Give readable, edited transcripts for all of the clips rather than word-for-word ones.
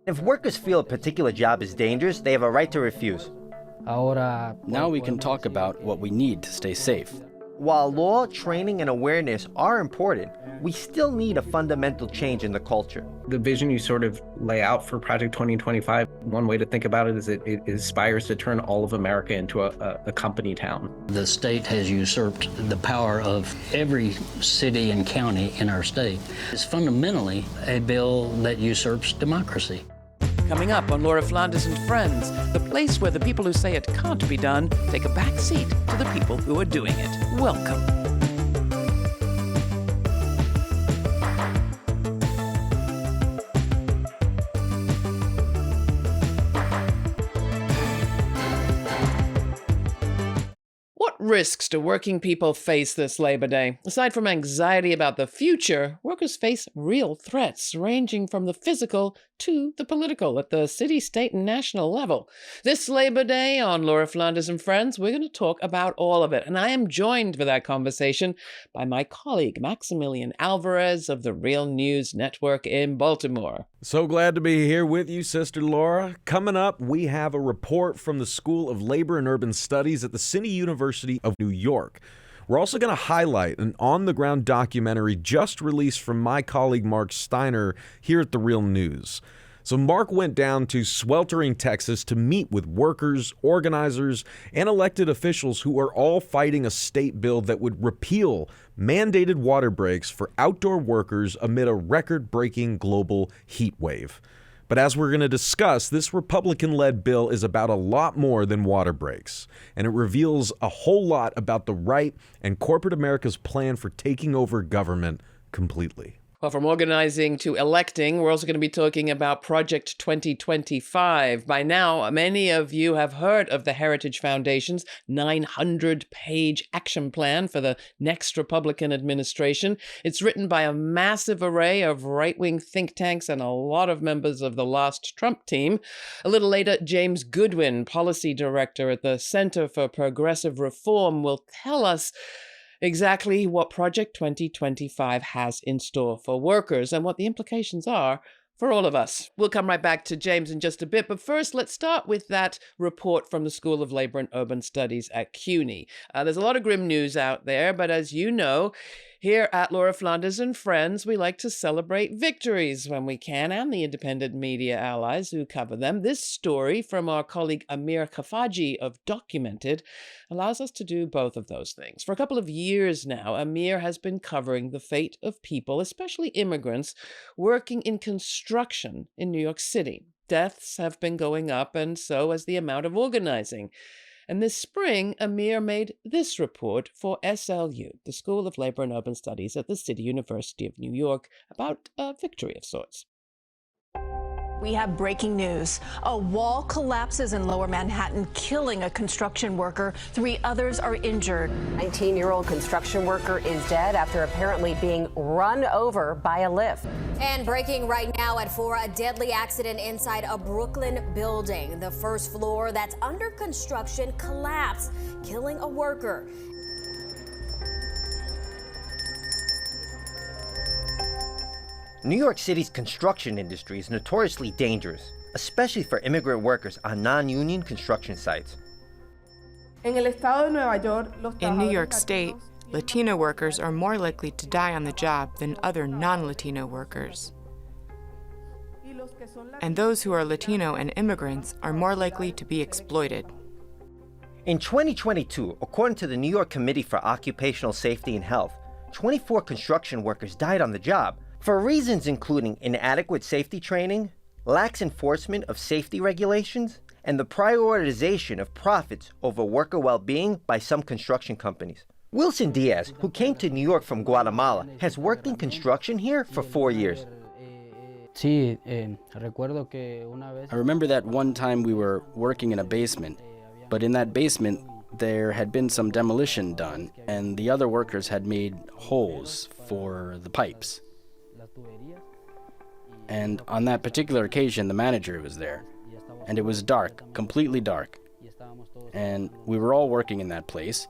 If workers feel a particular job is dangerous, they have a right to refuse. Now we can talk about what we need to stay safe. While law, training, and awareness are important, we still need a fundamental change in the culture. The vision you sort of lay out for Project 2025, one way to think about it is it aspires to turn all of America into a company town. The state has usurped the power of every city and county in our state. It's fundamentally a bill that usurps democracy. Coming up on Laura Flanders and Friends, the place where the people who say it can't be done take a back seat to the people who are doing it. Welcome. What risks do working people face this Labor Day? Aside from anxiety about the future, workers face real threats ranging from the physical to the political at the city, state, and national level. This Labor Day on Laura Flanders and Friends, we're going to talk about all of it. And I am joined for that conversation by my colleague, Maximillian Alvarez of the Real News Network in Baltimore. So glad to be here with you, Sister Laura. Coming up, we have a report from the School of Labor and Urban Studies at the City University of New York. We're also going to highlight an on-the-ground documentary just released from my colleague Marc Steiner here at The Real News. So Marc went down to sweltering Texas to meet with workers, organizers, and elected officials who are all fighting a state bill that would repeal mandated water breaks for outdoor workers amid a record-breaking global heat wave. But as we're going to discuss, this Republican-led bill is about a lot more than water breaks, and it reveals a whole lot about the right and corporate America's plan for taking over government completely. Well, from organizing to electing, we're also going to be talking about Project 2025. By now, many of you have heard of the Heritage Foundation's 900-page action plan for the next Republican administration. It's written by a massive array of right-wing think tanks and a lot of members of the last Trump team. A little later, James Goodwin, policy director at the Center for Progressive Reform, will tell us exactly what Project 2025 has in store for workers and what the implications are for all of us. We'll come right back to James in just a bit, but first let's start with that report from the School of Labor and Urban Studies at CUNY. There's a lot of grim news out there, but as you know, here at Laura Flanders and Friends, we like to celebrate victories when we can, and the independent media allies who cover them. This story from our colleague Amir Kafaji of Documented allows us to do both of those things. For a couple of years now, Amir has been covering the fate of people, especially immigrants, working in construction in New York City. Deaths have been going up, and so has the amount of organizing. And this spring, Amir made this report for SLU, the School of Labor and Urban Studies at the City University of New York, about a victory of sorts. We have breaking news. A wall collapses in Lower Manhattan, killing a construction worker. 3 others are injured. 19-year-old construction worker is dead after apparently being run over by a lift. And breaking right now at 4, a deadly accident inside a Brooklyn building. The first floor that's under construction collapsed, killing a worker. New York City's construction industry is notoriously dangerous, especially for immigrant workers on non-union construction sites. In New York State, Latino workers are more likely to die on the job than other non-Latino workers. And those who are Latino and immigrants are more likely to be exploited. In 2022, according to the New York Committee for Occupational Safety and Health, 24 construction workers died on the job, for reasons including inadequate safety training, lax enforcement of safety regulations, and the prioritization of profits over worker well-being by some construction companies. Wilson Diaz, who came to New York from Guatemala, has worked in construction here for 4 years. I remember that one time we were working in a basement, but in that basement there had been some demolition done, and the other workers had made holes for the pipes. And on that particular occasion, the manager was there, and it was dark, completely dark. And we were all working in that place,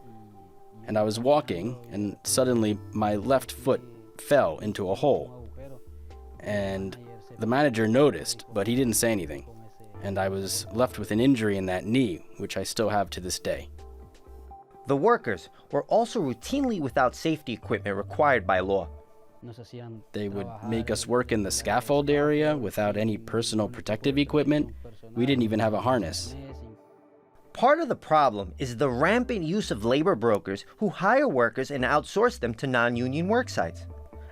and I was walking, and suddenly my left foot fell into a hole. And The manager noticed, but he didn't say anything, and I was left with an injury in that knee, which I still have to this day. The workers were also routinely without safety equipment required by law. They would make us work in the scaffold area without any personal protective equipment. We didn't even have a harness. Part of the problem is the rampant use of labor brokers who hire workers and outsource them to non-union work sites.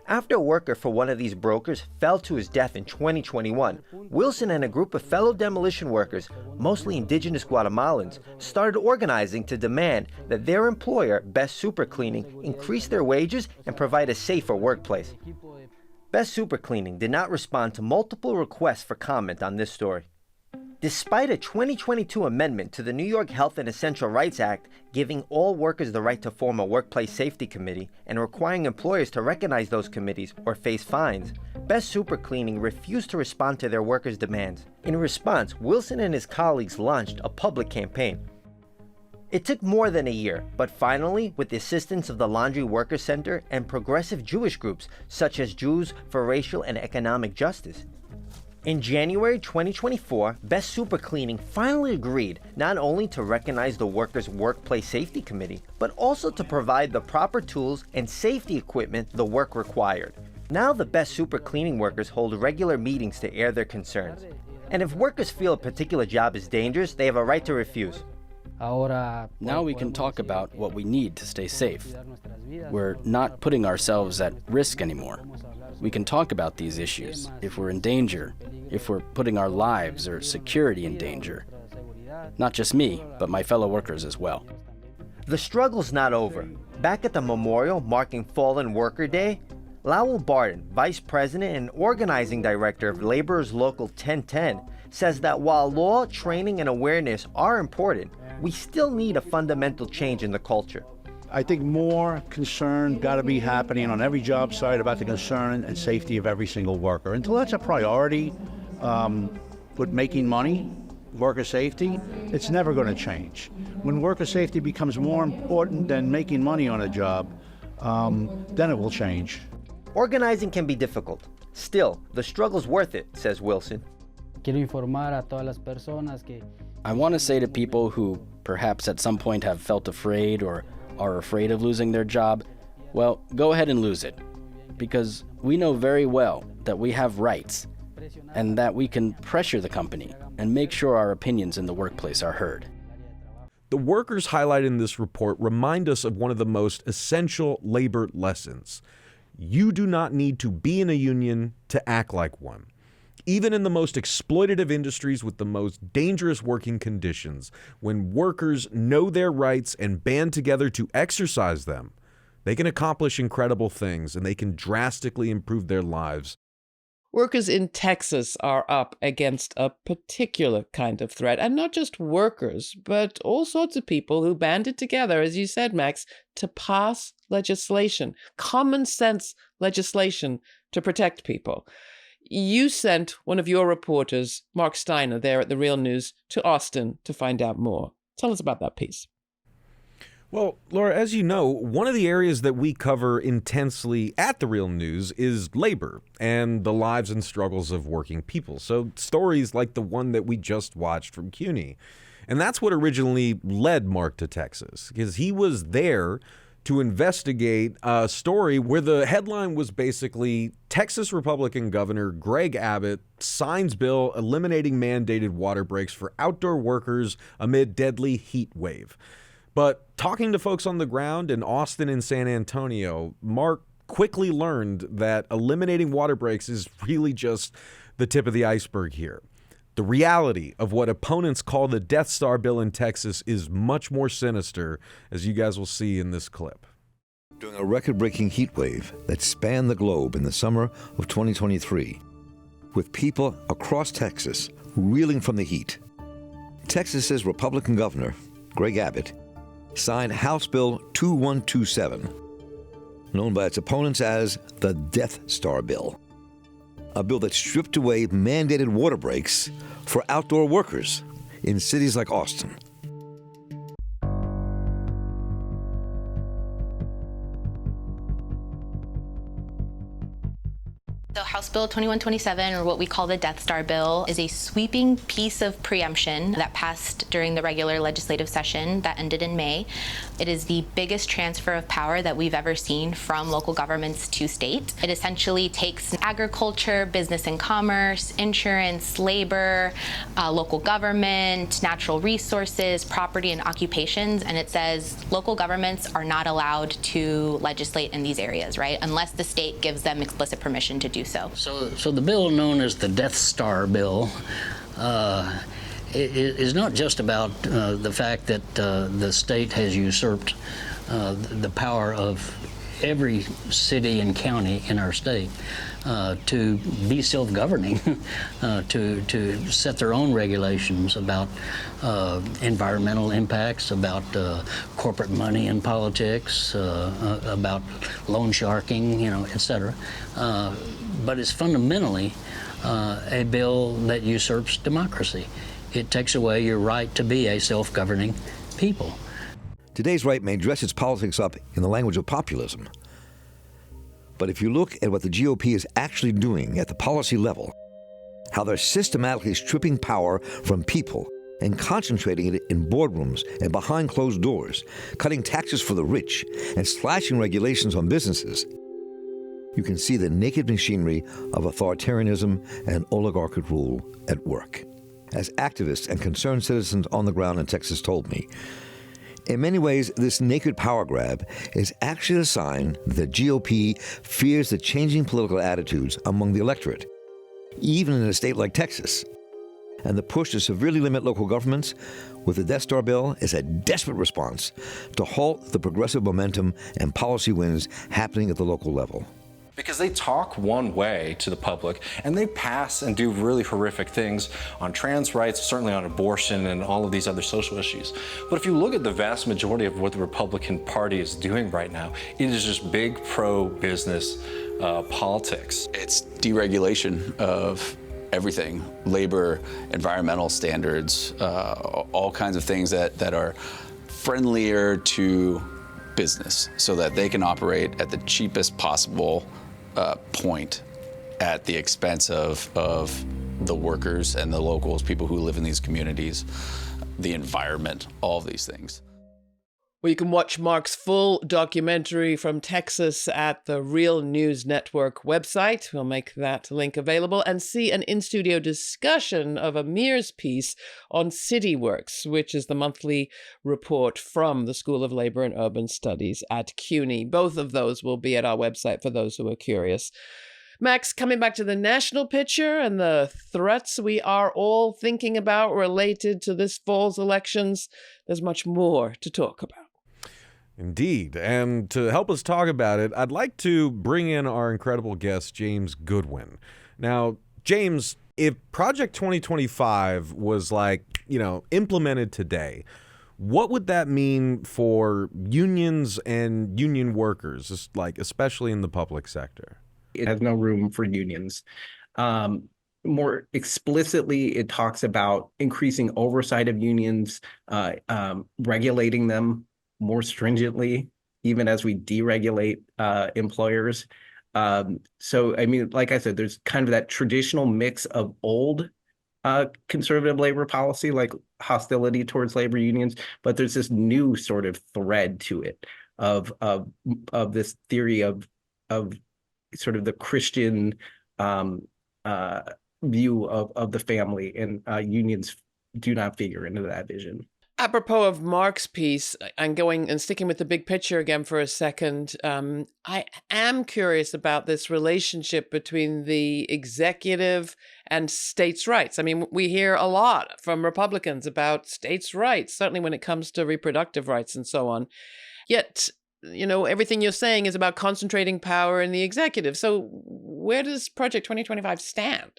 After a worker for one of these brokers fell to his death in 2021, Wilson and a group of fellow demolition workers, mostly indigenous Guatemalans, started organizing to demand that their employer, Best Super Cleaning, increase their wages and provide a safer workplace. Best Super Cleaning did not respond to multiple requests for comment on this story. Despite a 2022 amendment to the New York Health and Essential Rights Act giving all workers the right to form a workplace safety committee and requiring employers to recognize those committees or face fines, Best Super Cleaning refused to respond to their workers' demands. In response, Wilson and his colleagues launched a public campaign. It took more than a year, but finally, with the assistance of the Laundry Workers Center and progressive Jewish groups such as Jews for Racial and Economic Justice. In January 2024, Best Super Cleaning finally agreed not only to recognize the Workers' Workplace Safety Committee, but also to provide the proper tools and safety equipment the work required. Now the Best Super Cleaning workers hold regular meetings to air their concerns. And if workers feel a particular job is dangerous, they have a right to refuse. Now we can talk about what we need to stay safe. We're not putting ourselves at risk anymore. We can talk about these issues if we're in danger, if we're putting our lives or security in danger. Not just me, but my fellow workers as well. The struggle's not over. Back at the memorial marking Fallen Worker Day, Lowell Barton, Vice President and Organizing Director of Laborers Local 1010, says that while law, training, and awareness are important, we still need a fundamental change in the culture. I think more concern got to be happening on every job site about the concern and safety of every single worker. Until that's a priority with making money, worker safety, it's never going to change. When worker safety becomes more important than making money on a job, then it will change. Organizing can be difficult. Still, the struggle's worth it, says Wilson. I want to say to people who perhaps at some point have felt afraid or are afraid of losing their job, well, go ahead and lose it. Because we know very well that we have rights and that we can pressure the company and make sure our opinions in the workplace are heard. The workers highlighted in this report remind us of one of the most essential labor lessons. You do not need to be in a union to act like one. Even in the most exploitative industries with the most dangerous working conditions, when workers know their rights and band together to exercise them, they can accomplish incredible things and they can drastically improve their lives. Workers in Texas are up against a particular kind of threat, and not just workers, but all sorts of people who banded together, as you said, Max, to pass legislation, common sense legislation to protect people. You sent one of your reporters, Marc Steiner, there at The Real News, to Austin to find out more. Tell us about that piece. Well, Laura, as you know, one of the areas that we cover intensely at The Real News is labor and the lives and struggles of working people. So stories like the one that we just watched from CUNY. And that's what originally led Marc to Texas, because he was there to investigate a story where the headline was basically Texas Republican Governor Greg Abbott signs bill eliminating mandated water breaks for outdoor workers amid deadly heat wave. But talking to folks on the ground in Austin and San Antonio, Marc quickly learned that eliminating water breaks is really just the tip of the iceberg here. The reality of what opponents call the Death Star bill in Texas is much more sinister, as you guys will see in this clip. During a record-breaking heat wave that spanned the globe in the summer of 2023, with people across Texas reeling from the heat, Texas's Republican Governor, Greg Abbott, signed House Bill 2127, known by its opponents as the Death Star bill, a bill that stripped away mandated water breaks for outdoor workers in cities like Austin. The House Bill 2127, or what we call the Death Star bill, is a sweeping piece of preemption that passed during the regular legislative session that ended in May. It is the biggest transfer of power that we've ever seen from local governments to state. It essentially takes agriculture, business and commerce, insurance, labor, local government, natural resources, property and occupations, and it says local governments are not allowed to legislate in these areas, right? Unless the state gives them explicit permission to do so. So the bill known as the Death Star bill is not just about the fact that the state has usurped the power of every city and county in our state to be self-governing, to set their own regulations about environmental impacts, about corporate money in politics, about loan sharking, et cetera. But it's fundamentally a bill that usurps democracy. It takes away your right to be a self-governing people. Today's right may dress its politics up in the language of populism. But if you look at what the GOP is actually doing at the policy level, how they're systematically stripping power from people and concentrating it in boardrooms and behind closed doors, cutting taxes for the rich and slashing regulations on businesses, you can see the naked machinery of authoritarianism and oligarchic rule at work. As activists and concerned citizens on the ground in Texas told me, in many ways, this naked power grab is actually a sign that GOP fears the changing political attitudes among the electorate, even in a state like Texas. And the push to severely limit local governments with the Death Star bill is a desperate response to halt the progressive momentum and policy wins happening at the local level. Because they talk one way to the public, and they pass and do really horrific things on trans rights, certainly on abortion and all of these other social issues. But if you look at the vast majority of what the Republican Party is doing right now, it is just big pro-business politics. It's deregulation of everything, labor, environmental standards, all kinds of things that are friendlier to business so that they can operate at the cheapest possible point at the expense of the workers and the locals, people who live in these communities, the environment, all of these things. Well, you can watch Marc's full documentary from Texas at the Real News Network website. We'll make that link available, and see an in-studio discussion of Amir's piece on CityWorks, which is the monthly report from the School of Labor and Urban Studies at CUNY. Both of those will be at our website for those who are curious. Max, coming back to the national picture and the threats we are all thinking about related to this fall's elections, there's much more to talk about. Indeed. And to help us talk about it, I'd like to bring in our incredible guest, James Goodwin. Now, James, if Project 2025 was implemented today, what would that mean for unions and union workers, especially in the public sector? It has no room for unions. More explicitly, it talks about increasing oversight of unions, regulating them more stringently, even as we deregulate employers. So, I mean, like I said, there's kind of that traditional mix of old conservative labor policy, like hostility towards labor unions, but there's this new sort of thread to it of this theory of sort of the Christian view of the family, and unions do not figure into that vision. Apropos of Marc's piece, and sticking with the big picture again for a second, I am curious about this relationship between the executive and states' rights. I mean, we hear a lot from Republicans about states' rights, certainly when it comes to reproductive rights and so on. Yet, everything you're saying is about concentrating power in the executive. So where does Project 2025 stand?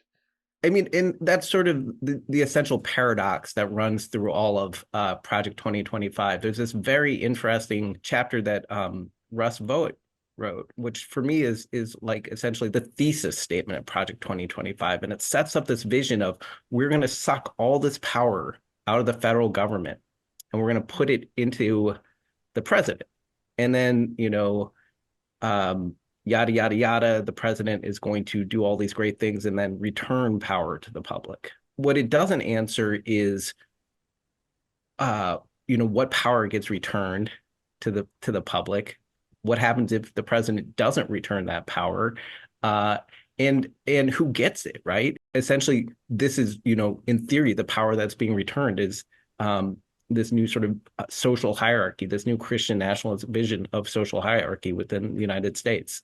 I mean, and that's sort of the essential paradox that runs through all of Project 2025. There's this very interesting chapter that Russ Vought wrote, which for me is like essentially the thesis statement of Project 2025. And it sets up this vision of we're going to suck all this power out of the federal government and we're going to put it into the president. And then, yada, yada, yada. The president is going to do all these great things and then return power to the public. What it doesn't answer is, what power gets returned to the public. What happens if the president doesn't return that power? And who gets it, right? Essentially, this is, in theory, the power that's being returned is this new sort of social hierarchy, this new Christian nationalist vision of social hierarchy within the United States.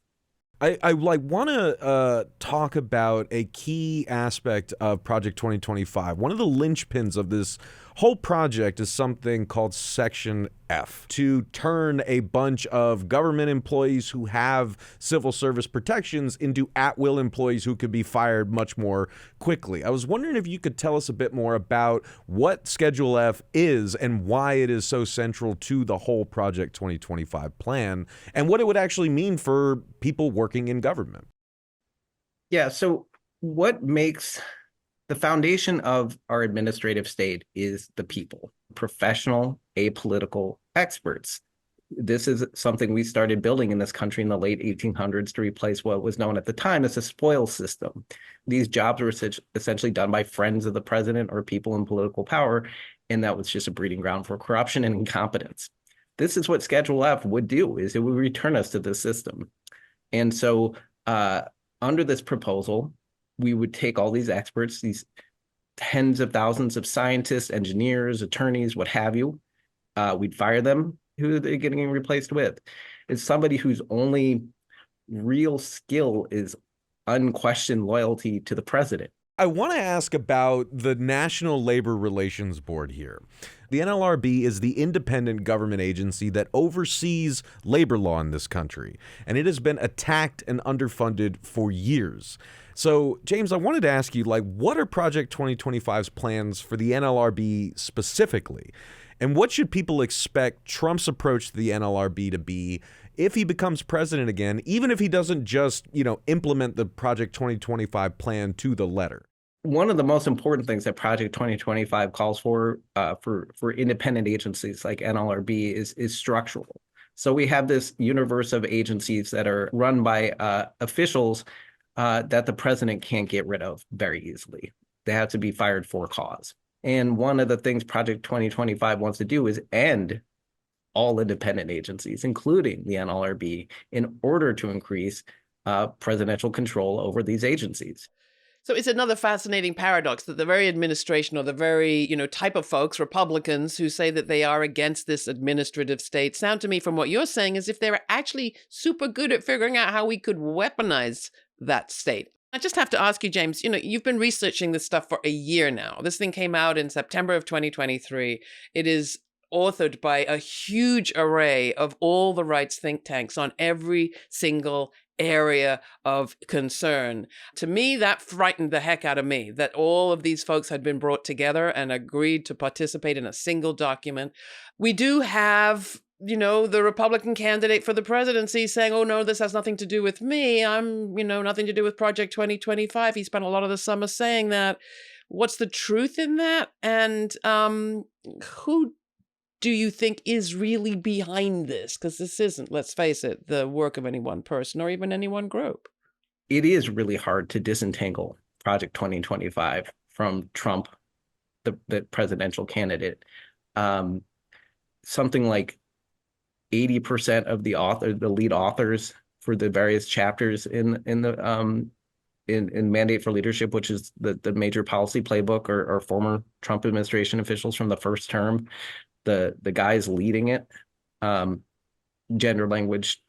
I want to talk about a key aspect of Project 2025. One of the linchpins of this whole project is something called Section F, to turn a bunch of government employees who have civil service protections into at-will employees who could be fired much more quickly. I was wondering if you could tell us a bit more about what Schedule F is and why it is so central to the whole Project 2025 plan, and what it would actually mean for people working in government. Yeah, so what makes the foundation of our administrative state is the people, professional, apolitical experts. This is something we started building in this country in the late 1800s to replace what was known at the time as a spoils system. These jobs were essentially done by friends of the president or people in political power, and that was just a breeding ground for corruption and incompetence. This is what Schedule F would do, is it would return us to this system. And so under this proposal, we would take all these experts, these tens of thousands of scientists, engineers, attorneys, what have you. We'd fire them. Who are they getting replaced with? It's somebody whose only real skill is unquestioned loyalty to the president. I want to ask about the National Labor Relations Board here. The NLRB is the independent government agency that oversees labor law in this country, and it has been attacked and underfunded for years. So, James, I wanted to ask you, what are Project 2025's plans for the NLRB specifically? And what should people expect Trump's approach to the NLRB to be if he becomes president again, even if he doesn't just, implement the Project 2025 plan to the letter? One of the most important things that Project 2025 calls for independent agencies like NLRB is structural. So we have this universe of agencies that are run by officials that the president can't get rid of very easily. They have to be fired for cause. And one of the things Project 2025 wants to do is end all independent agencies, including the NLRB, in order to increase presidential control over these agencies. So it's another fascinating paradox that the very administration or the very, type of folks, Republicans, who say that they are against this administrative state, sound to me from what you're saying as if they're actually super good at figuring out how we could weaponize that state. I just have to ask you, James, you've been researching this stuff for a year now. This thing came out in September of 2023. It is authored by a huge array of all the rights think tanks on every single area of concern. To me, that frightened the heck out of me, that all of these folks had been brought together and agreed to participate in a single document. We do have the Republican candidate for the presidency saying, oh, no, this has nothing to do with me. I'm, nothing to do with Project 2025. He spent a lot of the summer saying that. What's the truth in that? And who do you think is really behind this? Because this isn't, let's face it, the work of any one person or even any one group. It is really hard to disentangle Project 2025 from Trump, the presidential candidate. Something like 80% of the lead authors for the various chapters in Mandate for Leadership, which is the major policy playbook, or former Trump administration officials from the first term. The guys leading it, gender language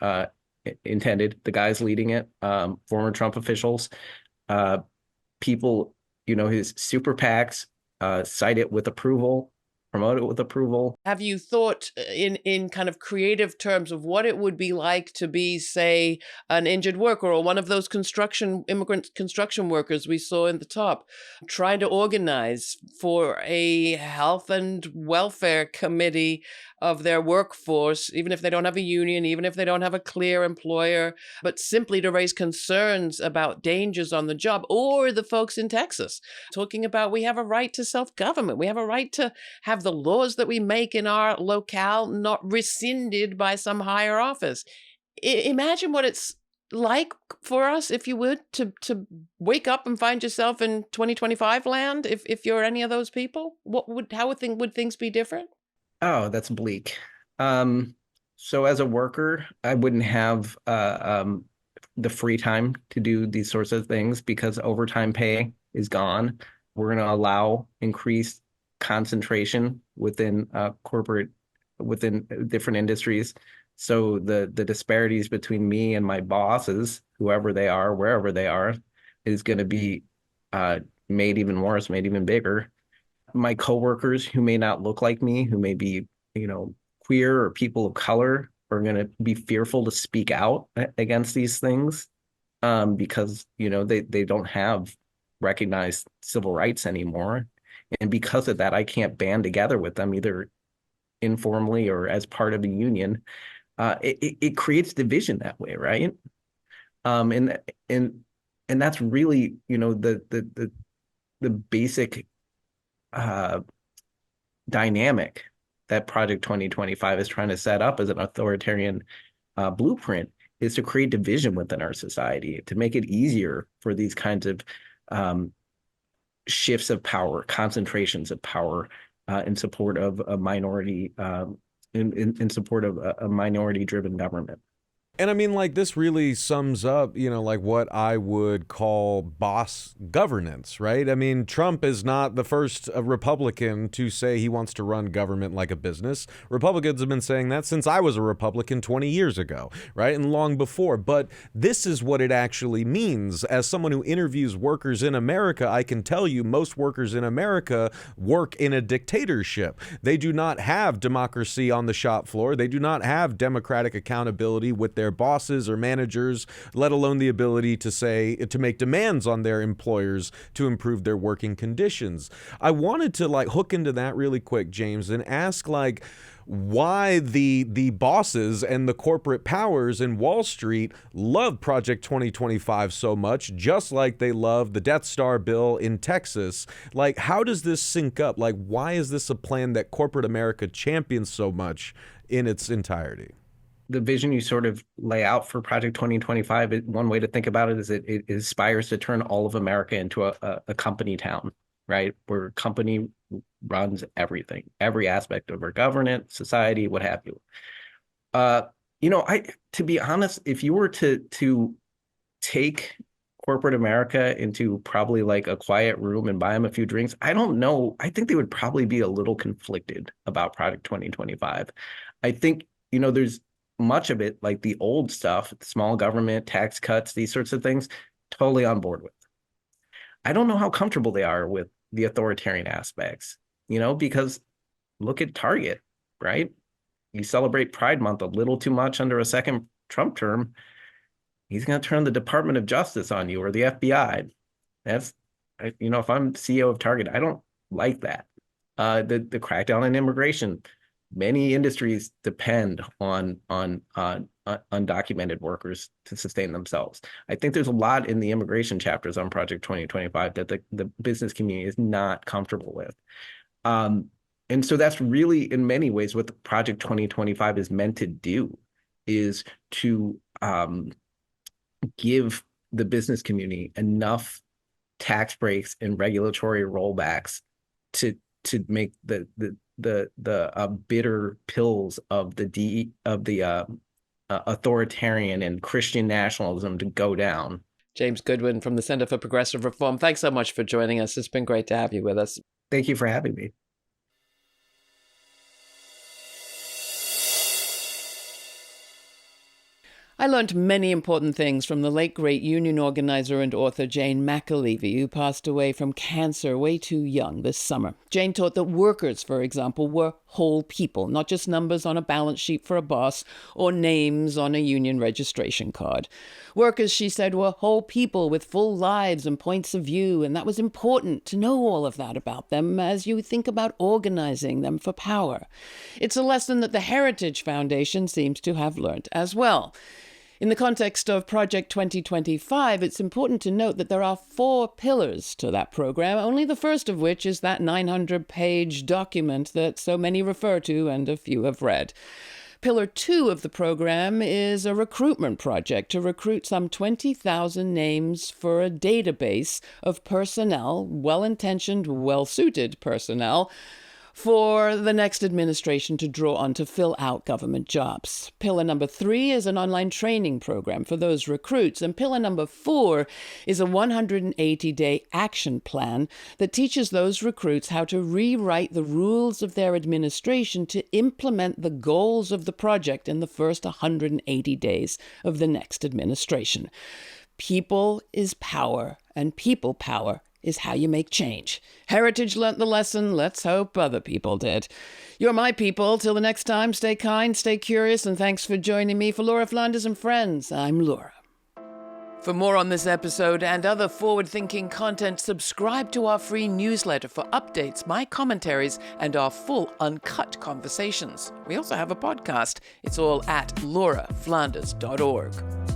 intended, the guys leading it, former Trump officials, people, his super PACs cite it with approval, promote it with approval. Have you thought in kind of creative terms of what it would be like to be, say, an injured worker or one of those immigrant construction workers we saw in the top, trying to organize for a health and welfare committee of their workforce, even if they don't have a union, even if they don't have a clear employer, but simply to raise concerns about dangers on the job? Or the folks in Texas talking about, we have a right to self-government. We have a right to have the laws that we make in our locale not rescinded by some higher office. Imagine what it's like for us, if you would, to wake up and find yourself in 2025 land? If you're any of those people, how would things be different? Oh, that's bleak. So as a worker, I wouldn't have the free time to do these sorts of things because overtime pay is gone. We're going to allow increased concentration within within different industries. So the disparities between me and my bosses, whoever they are, wherever they are, is going to be made even worse, made even bigger. My coworkers who may not look like me, who may be, queer or people of color, are going to be fearful to speak out against these things because, they don't have recognized civil rights anymore. And because of that, I can't band together with them either informally or as part of a union. It creates division that way, right? And that's really, the basic dynamic that Project 2025 is trying to set up as an authoritarian blueprint, is to create division within our society, to make it easier for these kinds of shifts of power, concentrations of power in support of a minority, in support of a minority-driven government. And I mean, like, this really sums up, like what I would call boss governance, right? I mean, Trump is not the first Republican to say he wants to run government like a business. Republicans have been saying that since I was a Republican 20 years ago, right? And long before. But this is what it actually means. As someone who interviews workers in America, I can tell you most workers in America work in a dictatorship. They do not have democracy on the shop floor. They do not have democratic accountability with their bosses or managers, let alone the ability to make demands on their employers to improve their working conditions. I wanted to hook into that really quick, James, and ask why the bosses and the corporate powers in Wall Street love Project 2025 so much, just like they love the Death Star bill in Texas. How does this sync up? Why is this a plan that corporate America champions so much in its entirety? The vision you sort of lay out for Project 2025, one way to think about it is it aspires to turn all of America into a company town, right? Where a company runs everything, every aspect of our governance, society, what have you. To be honest, if you were to take corporate America into probably a quiet room and buy them a few drinks, I don't know. I think they would probably be a little conflicted about Project 2025. I think, there's much of it, like the old stuff, small government, tax cuts, these sorts of things, totally on board with. I don't know how comfortable they are with the authoritarian aspects, because look at Target, right? You celebrate Pride Month a little too much under a second Trump term, he's going to turn the Department of Justice on you or the FBI. That's, if I'm CEO of Target, I don't like that. The crackdown on immigration. Many industries depend on undocumented workers to sustain themselves. I think there's a lot in the immigration chapters on Project 2025 that the business community is not comfortable with. And so that's really, in many ways, what the Project 2025 is meant to do, is to give the business community enough tax breaks and regulatory rollbacks to make the bitter pills of the authoritarian and Christian nationalism to go down. James Goodwin from the Center for Progressive Reform, thanks so much for joining us. It's been great to have you with us. Thank you for having me. I learned many important things from the late great union organizer and author Jane McAlevey, who passed away from cancer way too young this summer. Jane taught that workers, for example, were whole people, not just numbers on a balance sheet for a boss or names on a union registration card. Workers, she said, were whole people with full lives and points of view, and that was important to know all of that about them as you think about organizing them for power. It's a lesson that the Heritage Foundation seems to have learned as well. In the context of Project 2025, it's important to note that there are 4 pillars to that program, only the first of which is that 900-page document that so many refer to and a few have read. Pillar 2 of the program is a recruitment project to recruit some 20,000 names for a database of personnel, well-intentioned, well-suited personnel, for the next administration to draw on to fill out government jobs. Pillar number 3 is an online training program for those recruits. And pillar number 4 is a 180-day action plan that teaches those recruits how to rewrite the rules of their administration to implement the goals of the project in the first 180 days of the next administration. People is power, and people power is how you make change. Heritage learnt the lesson. Let's hope other people did. You're my people. Till the next time, stay kind, stay curious, and thanks for joining me. For Laura Flanders and friends, I'm Laura. For more on this episode and other forward-thinking content, subscribe to our free newsletter for updates, my commentaries, and our full uncut conversations. We also have a podcast. It's all at lauraflanders.org.